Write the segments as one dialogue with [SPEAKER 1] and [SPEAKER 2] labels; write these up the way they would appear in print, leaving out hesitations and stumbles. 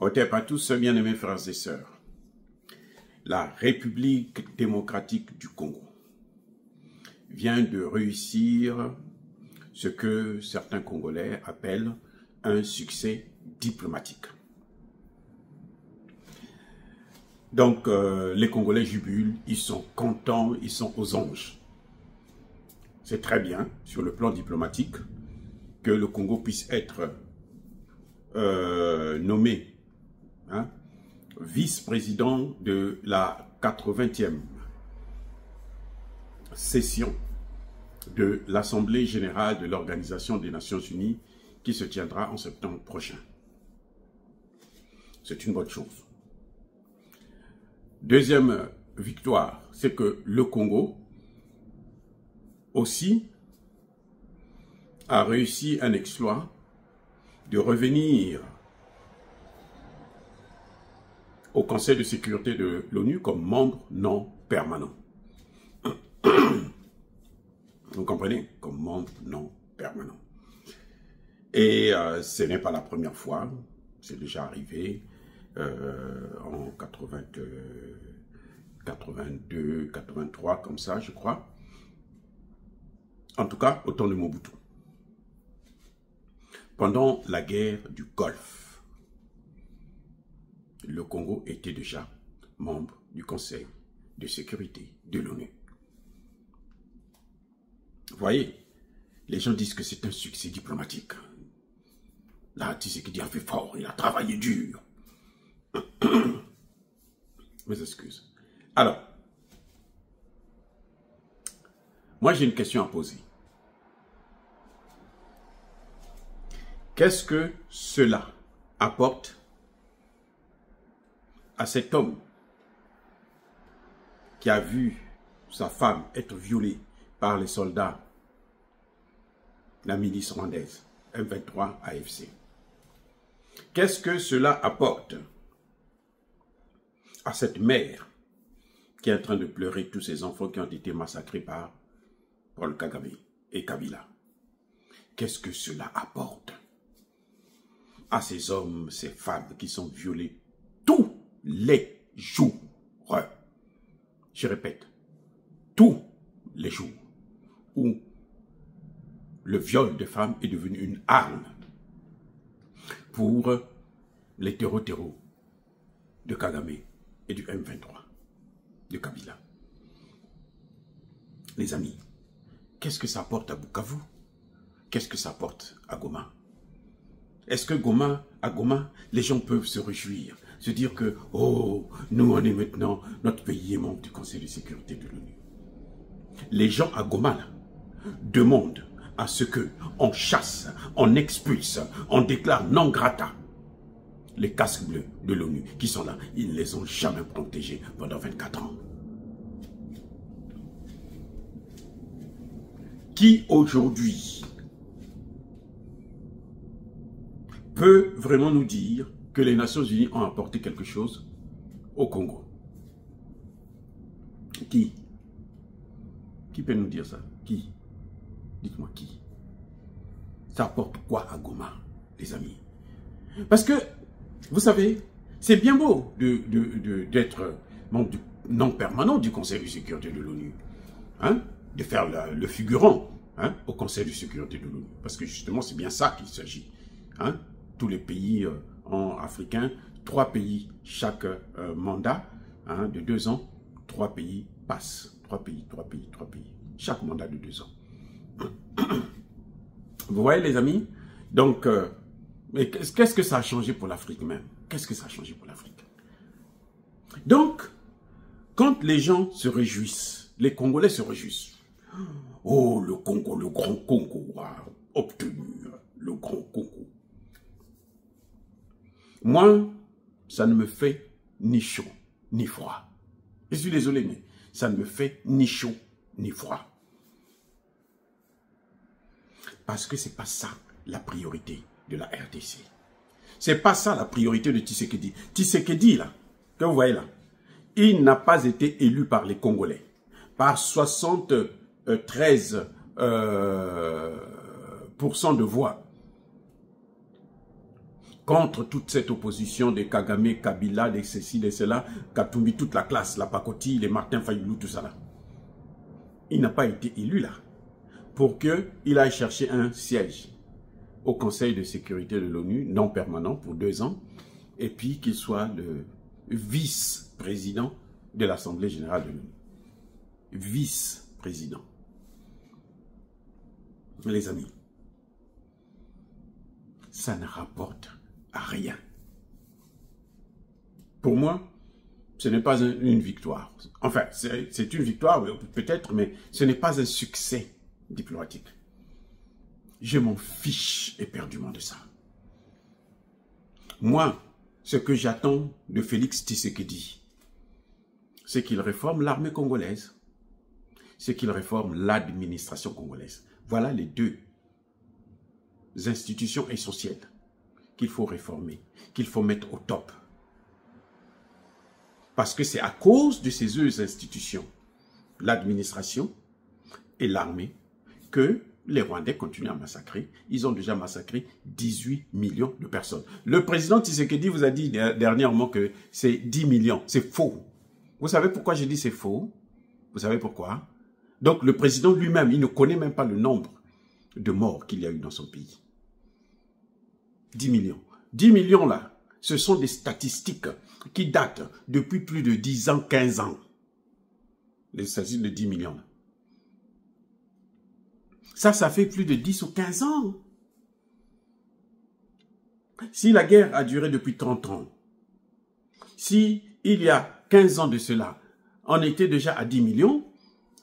[SPEAKER 1] Otep à tous, bien-aimés frères et sœurs. La République démocratique du Congo vient de réussir ce que certains Congolais appellent un succès diplomatique. Donc, les Congolais jubilent, ils sont contents, ils sont aux anges. C'est très bien, sur le plan diplomatique, que le Congo puisse être nommé vice-président de la 80e session de l'Assemblée générale de l'Organisation des Nations Unies qui se tiendra en septembre prochain. C'est une bonne chose. Deuxième victoire, c'est que le Congo aussi a réussi un exploit de revenir au Conseil de sécurité de l'ONU comme membre non permanent. Vous comprenez? Comme membre non permanent. Et ce n'est pas la première fois, c'est déjà arrivé en 82, 83, comme ça, je crois. En tout cas, au temps de Mobutu. Pendant la guerre du Golfe, le Congo était déjà membre du Conseil de sécurité de l'ONU. Vous voyez, les gens disent que c'est un succès diplomatique. Là, Tshisekedi a fait fort, il a travaillé dur. Mes excuses. Alors, moi j'ai une question à poser. Qu'est-ce que cela apporte à cet homme qui a vu sa femme être violée par les soldats, la milice rwandaise, M23 AFC? Qu'est-ce que cela apporte à cette mère qui est en train de pleurer tous ses enfants qui ont été massacrés par Paul Kagame et Kabila? Qu'est-ce que cela apporte à ces hommes, ces femmes qui sont violés tous les jours? Je répète, tous les jours où le viol de femmes est devenu une arme pour les terreaux de Kagame et du M23, de Kabila. Les amis, qu'est-ce que ça apporte à Bukavu? Qu'est-ce que ça apporte à Goma? Est-ce que à Goma, les gens peuvent se réjouir, se dire que, oh, nous on est maintenant, notre pays est membre du Conseil de sécurité de l'ONU? Les gens à Goma, là, demandent à ce que on chasse, on expulse, on déclare non grata les casques bleus de l'ONU qui sont là. Ils ne les ont jamais protégés pendant 24 ans. Qui aujourd'hui peut vraiment nous dire que les Nations Unies ont apporté quelque chose au Congo? Qui? Qui peut nous dire ça? Qui? Dites-moi qui? Ça apporte quoi à Goma, les amis? Parce que, vous savez, c'est bien beau d'être membre non permanent du Conseil de sécurité de l'ONU, hein? De faire le figurant, hein, au Conseil de sécurité de l'ONU. Parce que justement, c'est bien ça qu'il s'agit, hein? Tous les pays africains, 3 pays chaque mandat, hein, de 2 ans, 3 pays passent. 3 pays. Chaque mandat de 2 ans. Vous voyez les amis? Donc, mais qu'est-ce que ça a changé pour l'Afrique même? Qu'est-ce que ça a changé pour l'Afrique? Donc, quand les gens se réjouissent, les Congolais se réjouissent. Oh, le Congo, le grand Congo a obtenu le grand Congo. Moi, ça ne me fait ni chaud, ni froid. Je suis désolé, mais ça ne me fait ni chaud, ni froid. Parce que ce n'est pas ça la priorité de la RDC. Ce n'est pas ça la priorité de Tshisekedi. Tshisekedi, là, que vous voyez là, il n'a pas été élu par les Congolais. Par 73% de voix. contre toute cette opposition de Kagame, Kabila, de ceci, de cela, Katumbi, toute la classe, la Pakoti, les Martin Fayoulou, tout ça là. Il n'a pas été élu là pour qu'il aille chercher un siège au Conseil de sécurité de l'ONU, non permanent, pour 2 ans, et puis qu'il soit le vice-président de l'Assemblée générale de l'ONU. Vice-président. Les amis, ça ne rapporte à rien. Pour moi, ce n'est pas une victoire. Enfin, c'est une victoire, peut-être, mais ce n'est pas un succès diplomatique. Je m'en fiche éperdument de ça. Moi, ce que j'attends de Félix Tshisekedi, c'est qu'il réforme l'armée congolaise, c'est qu'il réforme l'administration congolaise. Voilà les 2 institutions essentielles qu'il faut réformer, qu'il faut mettre au top. Parce que c'est à cause de ces 2 institutions, l'administration et l'armée, que les Rwandais continuent à massacrer. Ils ont déjà massacré 18 millions de personnes. Le président Tshisekedi vous a dit dernièrement que c'est 10 millions. C'est faux. Vous savez pourquoi j'ai dit c'est faux? Vous savez pourquoi? Donc le président lui-même, il ne connaît même pas le nombre de morts qu'il y a eu dans son pays. 10 millions. 10 millions là, ce sont des statistiques qui datent depuis plus de 10 ans, 15 ans. Les statistiques de 10 millions là. Ça fait plus de 10 ou 15 ans. Si la guerre a duré depuis 30 ans, si il y a 15 ans de cela, on était déjà à 10 millions,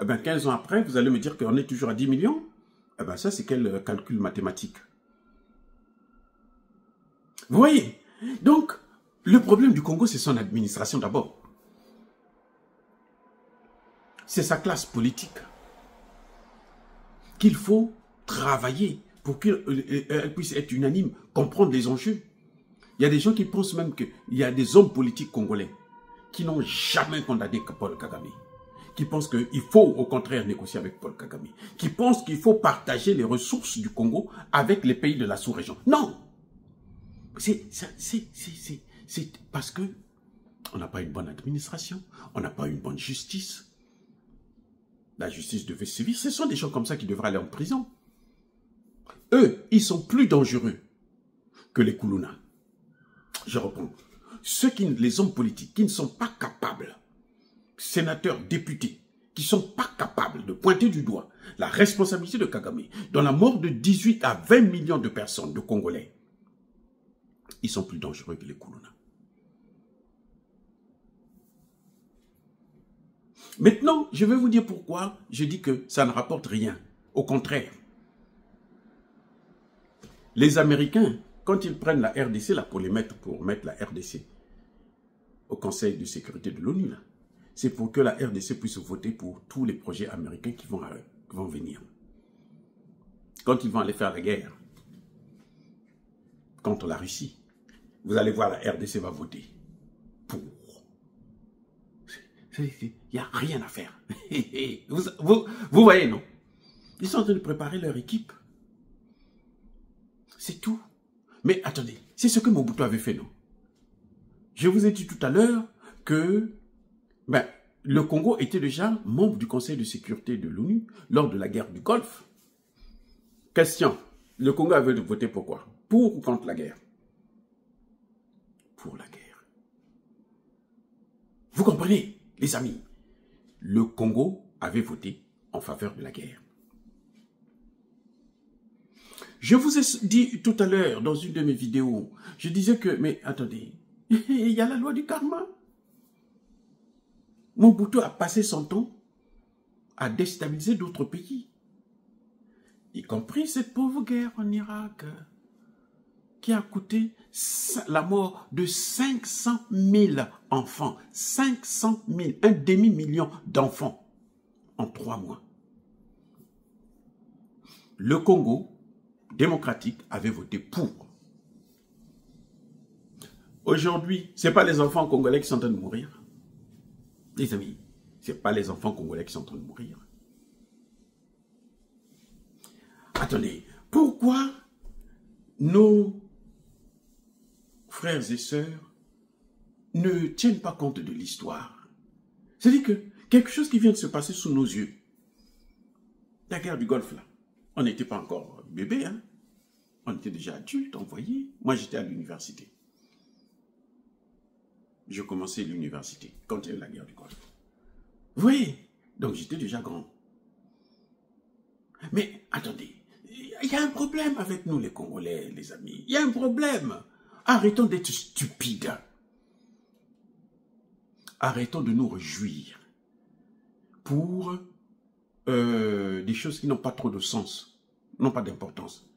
[SPEAKER 1] eh bien 15 ans après, vous allez me dire qu'on est toujours à 10 millions, eh bien ça c'est quel calcul mathématique? Vous voyez? Donc, le problème du Congo, c'est son administration d'abord. C'est sa classe politique qu'il faut travailler pour qu'elle puisse être unanime, comprendre les enjeux. Il y a des gens qui pensent même qu'il y a des hommes politiques congolais qui n'ont jamais condamné Paul Kagame, qui pensent qu'il faut au contraire négocier avec Paul Kagame, qui pensent qu'il faut partager les ressources du Congo avec les pays de la sous-région. Non! C'est parce que on n'a pas une bonne administration, on n'a pas une bonne justice. La justice devait sévir. Ce sont des gens comme ça qui devraient aller en prison. Eux, ils sont plus dangereux que les Koulouna. Je reprends. Les hommes politiques qui ne sont pas capables, sénateurs, députés, qui ne sont pas capables de pointer du doigt la responsabilité de Kagame dans la mort de 18 à 20 millions de personnes, de Congolais, ils sont plus dangereux que les Koulouna. Maintenant, je vais vous dire pourquoi je dis que ça ne rapporte rien. Au contraire. Les Américains, quand ils prennent la RDC, là, pour mettre la RDC au Conseil de sécurité de l'ONU, c'est pour que la RDC puisse voter pour tous les projets américains qui vont venir. Quand ils vont aller faire la guerre contre la Russie, vous allez voir, la RDC va voter pour. Il n'y a rien à faire. Vous voyez, non? Ils sont en train de préparer leur équipe. C'est tout. Mais attendez, c'est ce que Mobutu avait fait, non? Je vous ai dit tout à l'heure que le Congo était déjà membre du Conseil de sécurité de l'ONU lors de la guerre du Golfe. Question, le Congo avait voté pour quoi? Pour ou contre la guerre? Pour la guerre. Vous comprenez? Les amis, le Congo avait voté en faveur de la guerre. Je vous ai dit tout à l'heure dans une de mes vidéos, je disais que, mais attendez, il y a la loi du karma. Mobutu a passé son temps à déstabiliser d'autres pays, y compris cette pauvre guerre en Irak, qui a coûté la mort de 500 000 enfants. 500 000, un demi-million d'enfants en 3 mois. Le Congo démocratique avait voté pour. Aujourd'hui, ce n'est pas les enfants congolais qui sont en train de mourir. Les amis, ce n'est pas les enfants congolais qui sont en train de mourir. Attendez, pourquoi nos frères et sœurs, ne tiennent pas compte de l'histoire. C'est-à-dire que quelque chose qui vient de se passer sous nos yeux, la guerre du Golfe, là, on n'était pas encore bébé, hein? On était déjà adultes, on voyait. Moi, j'étais à l'université. Je commençais l'université quand il y a eu la guerre du Golfe. Vous voyez? Donc, j'étais déjà grand. Mais, attendez, il y a un problème avec nous, les Congolais, les amis. Il y a un problème. Arrêtons d'être stupides. Arrêtons de nous réjouir pour des choses qui n'ont pas trop de sens, n'ont pas d'importance.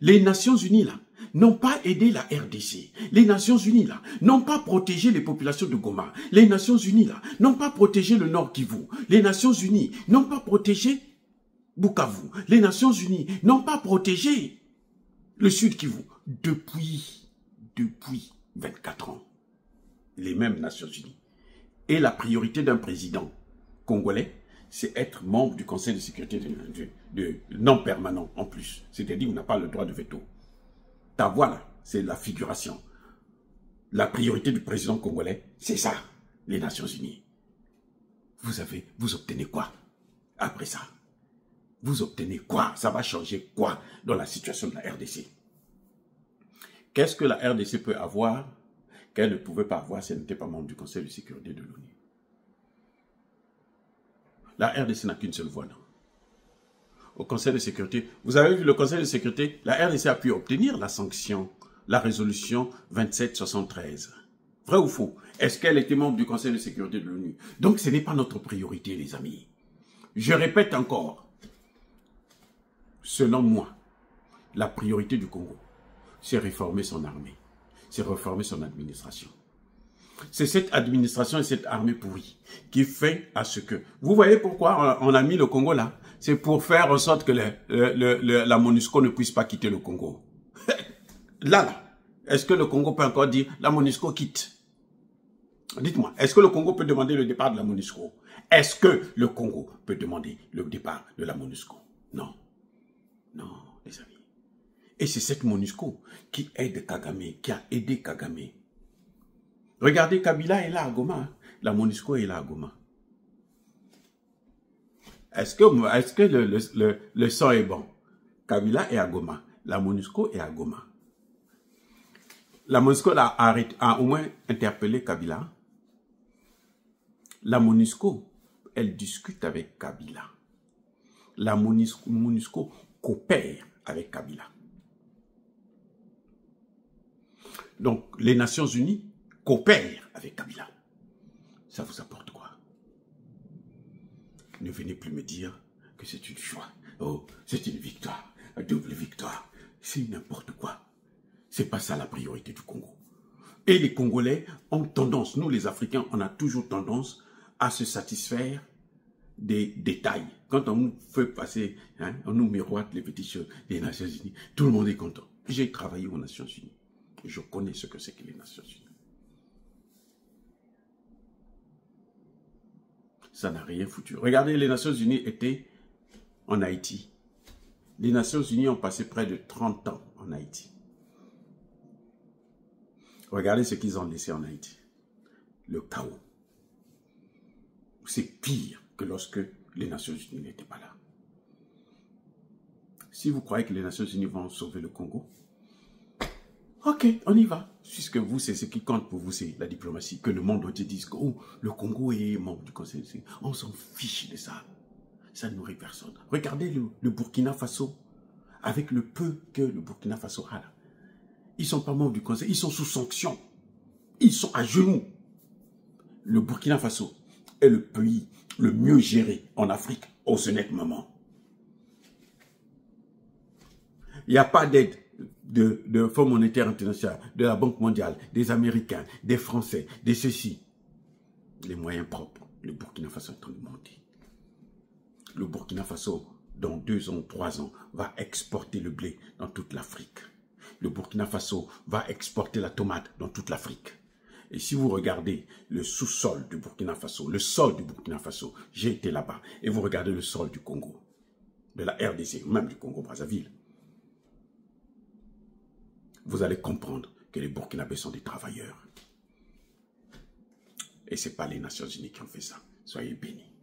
[SPEAKER 1] Les Nations Unies, là, n'ont pas aidé la RDC. Les Nations Unies, là, n'ont pas protégé les populations de Goma. Les Nations Unies, là, n'ont pas protégé le Nord Kivu. Les Nations Unies n'ont pas protégé Bukavu. Les Nations Unies n'ont pas protégé le Sud Kivu. Depuis 24 ans, les mêmes Nations Unies. Et la priorité d'un président congolais, c'est être membre du Conseil de sécurité non permanent en plus. C'est-à-dire qu'on n'a pas le droit de veto. Ta voix là, c'est la figuration. La priorité du président congolais, c'est ça, les Nations Unies. Vous obtenez quoi après ça? Vous obtenez quoi? Ça va changer quoi dans la situation de la RDC? Qu'est-ce que la RDC peut avoir qu'elle ne pouvait pas avoir si elle n'était pas membre du Conseil de sécurité de l'ONU? La RDC n'a qu'une seule voix, non? Au Conseil de sécurité, vous avez vu le Conseil de sécurité, la RDC a pu obtenir la sanction, la résolution 2773. Vrai ou faux? Est-ce qu'elle était membre du Conseil de sécurité de l'ONU? Donc ce n'est pas notre priorité, les amis. Je répète encore, selon moi, la priorité du Congo, c'est réformer son armée, c'est réformer son administration. C'est cette administration et cette armée pourrie qui fait à ce que... Vous voyez pourquoi on a mis le Congo là? C'est pour faire en sorte que la MONUSCO ne puisse pas quitter le Congo. Là, est-ce que le Congo peut encore dire la MONUSCO quitte? Dites-moi, est-ce que le Congo peut demander le départ de la MONUSCO? Est-ce que le Congo peut demander le départ de la MONUSCO? Non. Non, les amis. Et c'est cette MONUSCO qui aide Kagame, qui a aidé Kagame. Regardez, Kabila est là à Goma. La MONUSCO est là à Goma. Est-ce que le son est bon? Kabila est à Goma. La MONUSCO est à Goma. La MONUSCO a au moins interpellé Kabila. La MONUSCO, elle discute avec Kabila. La MONUSCO coopère avec Kabila. Donc, les Nations Unies coopèrent avec Kabila. Ça vous apporte quoi? Ne venez plus me dire que c'est une joie. Oh, c'est une victoire, une double victoire. C'est n'importe quoi. C'est pas ça la priorité du Congo. Et les Congolais ont tendance, nous les Africains, on a toujours tendance à se satisfaire des détails. Quand on nous fait passer, hein, on nous miroite les petites choses des Nations Unies, tout le monde est content. J'ai travaillé aux Nations Unies. Je connais ce que c'est que les Nations Unies. Ça n'a rien foutu. Regardez, les Nations Unies étaient en Haïti. Les Nations Unies ont passé près de 30 ans en Haïti. Regardez ce qu'ils ont laissé en Haïti. Le chaos. C'est pire que lorsque les Nations Unies n'étaient pas là. Si vous croyez que les Nations Unies vont sauver le Congo, ok, on y va. Puisque vous, c'est ce qui compte pour vous, c'est la diplomatie. Que le monde entier dise que oh, le Congo est membre du Conseil de sécurité. On s'en fiche de ça. Ça ne nourrit personne. Regardez le Burkina Faso. Avec le peu que le Burkina Faso a là. Ils ne sont pas membres du Conseil. Ils sont sous sanction. Ils sont à genoux. Le Burkina Faso est le pays le mieux géré en Afrique au ce net moment. Il n'y a pas d'aide de Fonds monétaire international, de la Banque mondiale, des Américains, des Français, des ceci. Les moyens propres, le Burkina Faso est en train de monter. Le Burkina Faso, dans 2 ans, 3 ans, va exporter le blé dans toute l'Afrique. Le Burkina Faso va exporter la tomate dans toute l'Afrique. Et si vous regardez le sous-sol du Burkina Faso, le sol du Burkina Faso, j'ai été là-bas, et vous regardez le sol du Congo, de la RDC, même du Congo-Brazzaville, vous allez comprendre que les Burkinabés sont des travailleurs. Et ce n'est pas les Nations Unies qui ont fait ça. Soyez bénis.